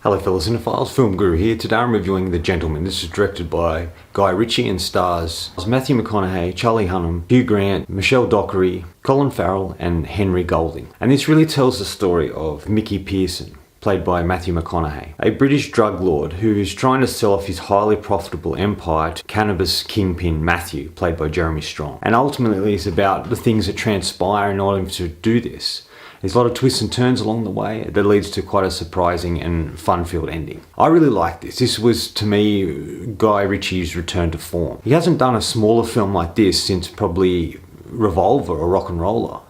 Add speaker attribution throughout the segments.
Speaker 1: Hello fellow cinephiles, Film Guru here. Today I'm reviewing The Gentleman. This is directed by Guy Ritchie and stars Matthew McConaughey, Charlie Hunnam, Hugh Grant, Michelle Dockery, Colin Farrell and Henry Golding. And this really tells the story of Mickey Pearson, played by Matthew McConaughey, a British drug lord who is trying to sell off his highly profitable empire to cannabis kingpin Matthew, played by Jeremy Strong. And ultimately it's about the things that transpire in order to do this. There's a lot of twists and turns along the way that leads to quite a surprising and fun-filled ending. I really like this. This was, to me, Guy Ritchie's return to form. He hasn't done a smaller film like this since probably Revolver or Rock and Roller.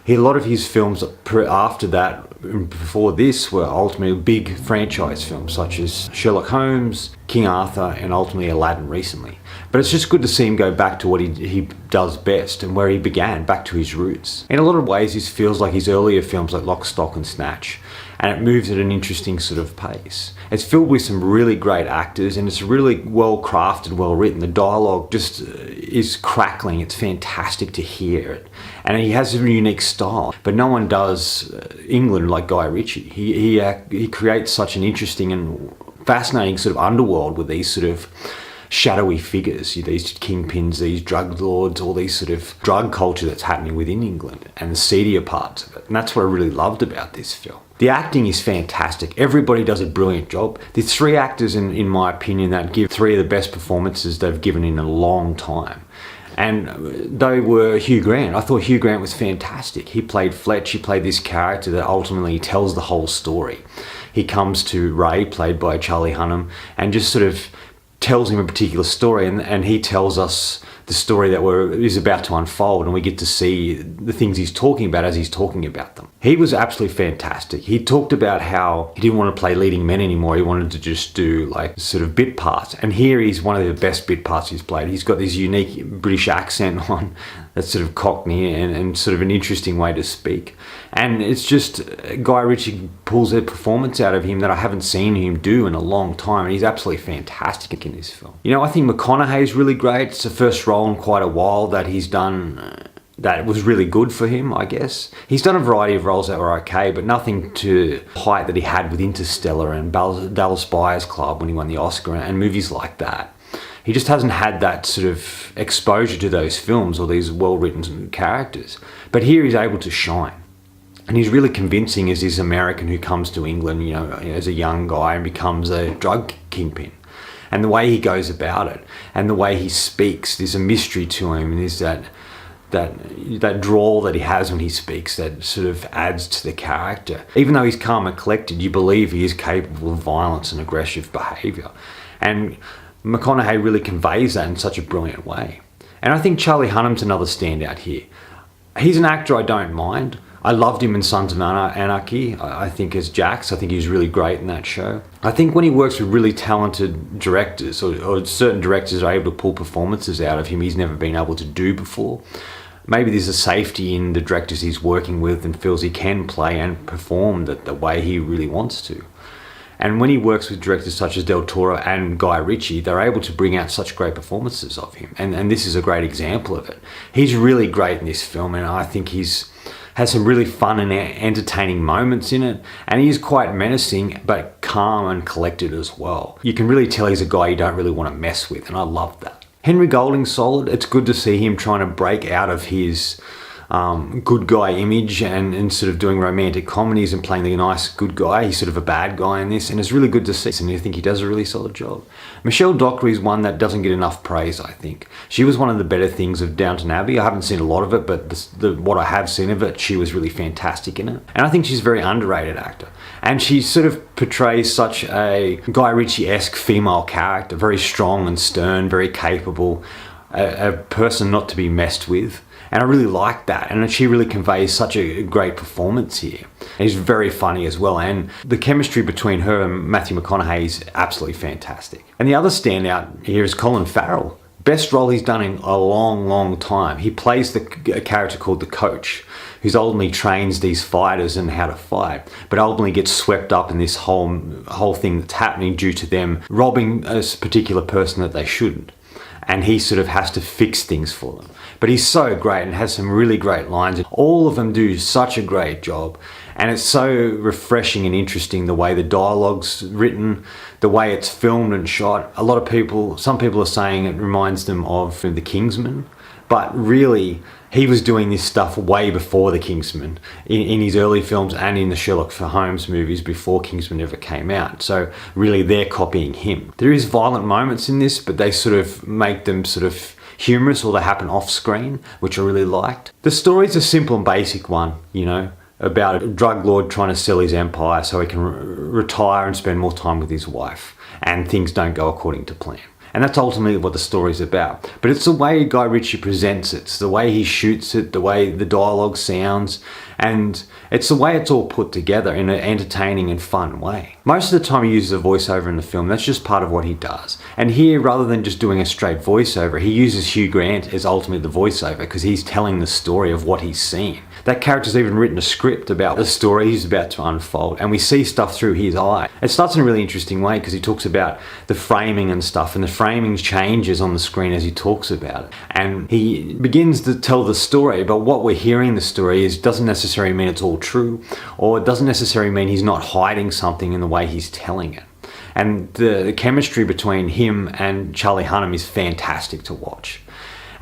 Speaker 1: A lot of his films after that, before this, were ultimately big franchise films such as Sherlock Holmes, King Arthur and ultimately Aladdin recently. But it's just good to see him go back to what he does best and where he began, back to his roots. In a lot of ways this feels like his earlier films like Lock, Stock and Snatch, and it moves at an interesting sort of pace. It's filled with some really great actors and it's really well crafted, well written. The dialogue just is crackling, it's fantastic to hear it. And he has a unique style, but no one does England like Guy Ritchie. He creates such an interesting and fascinating sort of underworld with these sort of shadowy figures, these kingpins, these drug lords, all these sort of drug culture that's happening within England and the seedier parts of it. And that's what I really loved about this film. The acting is fantastic. Everybody does a brilliant job. There's three actors, in my opinion, that give three of the best performances they've given in a long time. And they were Hugh Grant. I thought Hugh Grant was fantastic. He played Fletch, he played this character that ultimately tells the whole story. He comes to Ray, played by Charlie Hunnam, and just sort of tells him a particular story, and he tells us the story that is about to unfold, and we get to see the things he's talking about as he's talking about them. He was absolutely fantastic. He talked about how he didn't want to play leading men anymore. He wanted to just do like sort of bit parts, and here he's one of the best bit parts he's played. He's got this unique British accent on that's sort of cockney and sort of an interesting way to speak. And it's just Guy Ritchie pulls a performance out of him that I haven't seen him do in a long time, and he's absolutely fantastic in this film. You know, I think McConaughey is really great. It's the first role in quite a while that he's done that was really good for him, I guess. He's done a variety of roles that were okay, but nothing to the height that he had with Interstellar and Dallas Buyers Club when he won the Oscar and movies like that. He just hasn't had that sort of exposure to those films or these well-written characters. But here he's able to shine. And he's really convincing as this American who comes to England, you know, as a young guy and becomes a drug kingpin. And the way he goes about it and the way he speaks, there's a mystery to him, and there's that drawl that he has when he speaks that sort of adds to the character. Even though he's calm and collected, you believe he is capable of violence and aggressive behaviour. And McConaughey really conveys that in such a brilliant way. And I think Charlie Hunnam's another standout here. He's an actor I don't mind. I loved him in Sons of Anarchy, I think, as Jax. I think he was really great in that show. I think when he works with really talented directors, or certain directors are able to pull performances out of him he's never been able to do before, maybe there's a safety in the directors he's working with and feels he can play and perform the way he really wants to. And when he works with directors such as Del Toro and Guy Ritchie, they're able to bring out such great performances of him. And this is a great example of it. He's really great in this film, and I think he's has some really fun and entertaining moments in it, and he's quite menacing but calm and collected as well. You can really tell he's a guy you don't really want to mess with, and I love that. Henry Golding's solid. It's good to see him trying to break out of his good guy image and sort of doing romantic comedies and playing the nice good guy. He's sort of a bad guy in this, and it's really good to see, and I think he does a really solid job. Michelle Dockery is one that doesn't get enough praise, I think. She was one of the better things of Downton Abbey. I haven't seen a lot of it, but what I have seen of it, she was really fantastic in it. And I think she's a very underrated actor. And she sort of portrays such a Guy Ritchie-esque female character, very strong and stern, very capable, a person not to be messed with. And I really like that, and she really conveys such a great performance here. And she's very funny as well, and the chemistry between her and Matthew McConaughey is absolutely fantastic. And the other standout here is Colin Farrell. Best role he's done in a long, long time. He plays a character called the Coach, who's ultimately trains these fighters in how to fight, but ultimately gets swept up in this whole thing that's happening due to them robbing a particular person that they shouldn't. And he sort of has to fix things for them. But he's so great and has some really great lines. All of them do such a great job. And it's so refreshing and interesting the way the dialogue's written, the way it's filmed and shot. Some people are saying it reminds them of The Kingsman, but really he was doing this stuff way before The Kingsman, in his early films and in the Sherlock Holmes movies before Kingsman ever came out. So really they're copying him. There is violent moments in this, but they sort of make them sort of humorous, or they happen off screen, which I really liked. The story's a simple and basic one, you know, about a drug lord trying to sell his empire so he can retire and spend more time with his wife, and things don't go according to plan. And that's ultimately what the story's about. But it's the way Guy Ritchie presents it, it's the way he shoots it, the way the dialogue sounds, and it's the way it's all put together in an entertaining and fun way. Most of the time he uses a voiceover in the film, that's just part of what he does. And here, rather than just doing a straight voiceover, he uses Hugh Grant as ultimately the voiceover, because he's telling the story of what he's seen. That character's even written a script about the story he's about to unfold, and we see stuff through his eye. It starts in a really interesting way, because he talks about the framing and stuff, and the framing changes on the screen as he talks about it. And he begins to tell the story, but what we're hearing the story is doesn't necessarily mean it's all true, or it doesn't necessarily mean he's not hiding something in the way he's telling it. And the chemistry between him and Charlie Hunnam is fantastic to watch.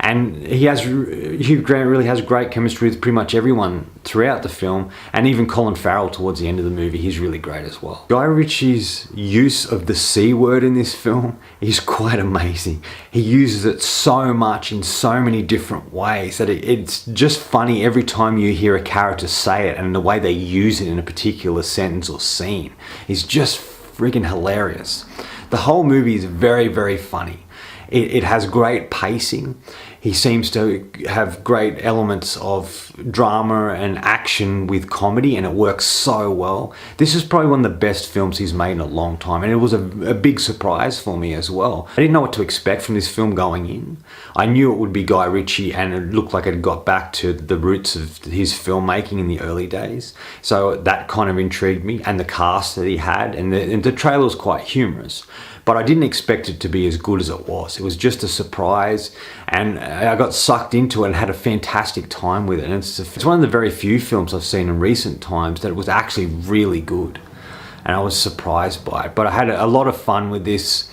Speaker 1: And Hugh Grant really has great chemistry with pretty much everyone throughout the film, and even Colin Farrell towards the end of the movie, he's really great as well. Guy Ritchie's use of the C word in this film is quite amazing. He uses it so much in so many different ways that it's just funny every time you hear a character say it, and the way they use it in a particular sentence or scene is just friggin' hilarious. The whole movie is very, very funny. It has great pacing. He seems to have great elements of drama and action with comedy, and it works so well. This is probably one of the best films he's made in a long time, and it was a big surprise for me as well. I didn't know what to expect from this film going in. I knew it would be Guy Ritchie, and it looked like it got back to the roots of his filmmaking in the early days. So that kind of intrigued me, and the cast that he had, and the trailer was quite humorous. But I didn't expect it to be as good as it was. It was just a surprise, and I got sucked into it and had a fantastic time with it. And it's one of the very few films I've seen in recent times that was actually really good, and I was surprised by it. But I had a lot of fun with this.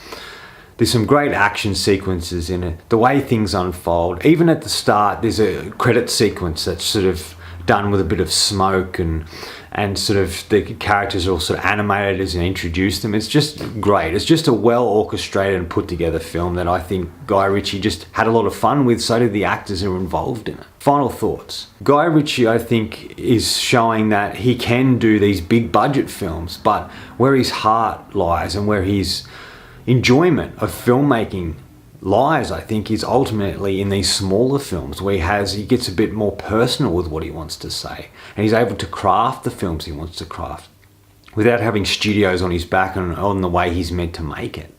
Speaker 1: There's some great action sequences in it. The way things unfold, even at the start, there's a credit sequence that's sort of done with a bit of smoke, and sort of the characters are all sort of animated as they introduce them. It's just great. It's just a well orchestrated and put together film that I think Guy Ritchie just had a lot of fun with. So did the actors who were involved in it. Final thoughts. Guy Ritchie, I think, is showing that he can do these big budget films, but where his heart lies and where his enjoyment of filmmaking lies, I think, is ultimately in these smaller films where he gets a bit more personal with what he wants to say, and he's able to craft the films he wants to craft without having studios on his back and on the way he's meant to make it.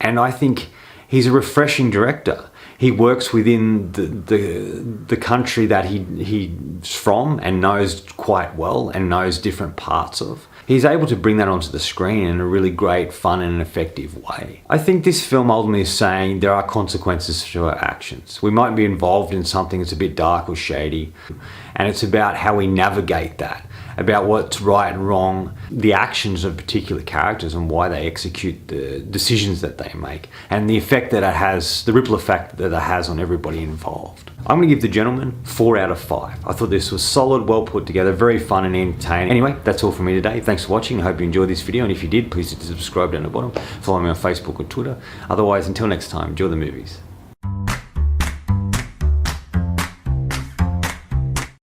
Speaker 1: And I think he's a refreshing director. He works within the country that he's from and knows quite well and knows different parts of. He's able to bring that onto the screen in a really great, fun and effective way. I think this film ultimately is saying there are consequences to our actions. We might be involved in something that's a bit dark or shady, and it's about how we navigate that, about what's right and wrong, the actions of particular characters and why they execute the decisions that they make, and the effect that it has, the ripple effect that it has on everybody involved. I'm going to give The Gentleman 4 out of 5. I thought this was solid, well put together, very fun and entertaining. Anyway, that's all from me today. Thanks for watching. I hope you enjoyed this video, and if you did, please hit subscribe down the bottom. Follow me on Facebook or Twitter. Otherwise, until next time, enjoy the movies.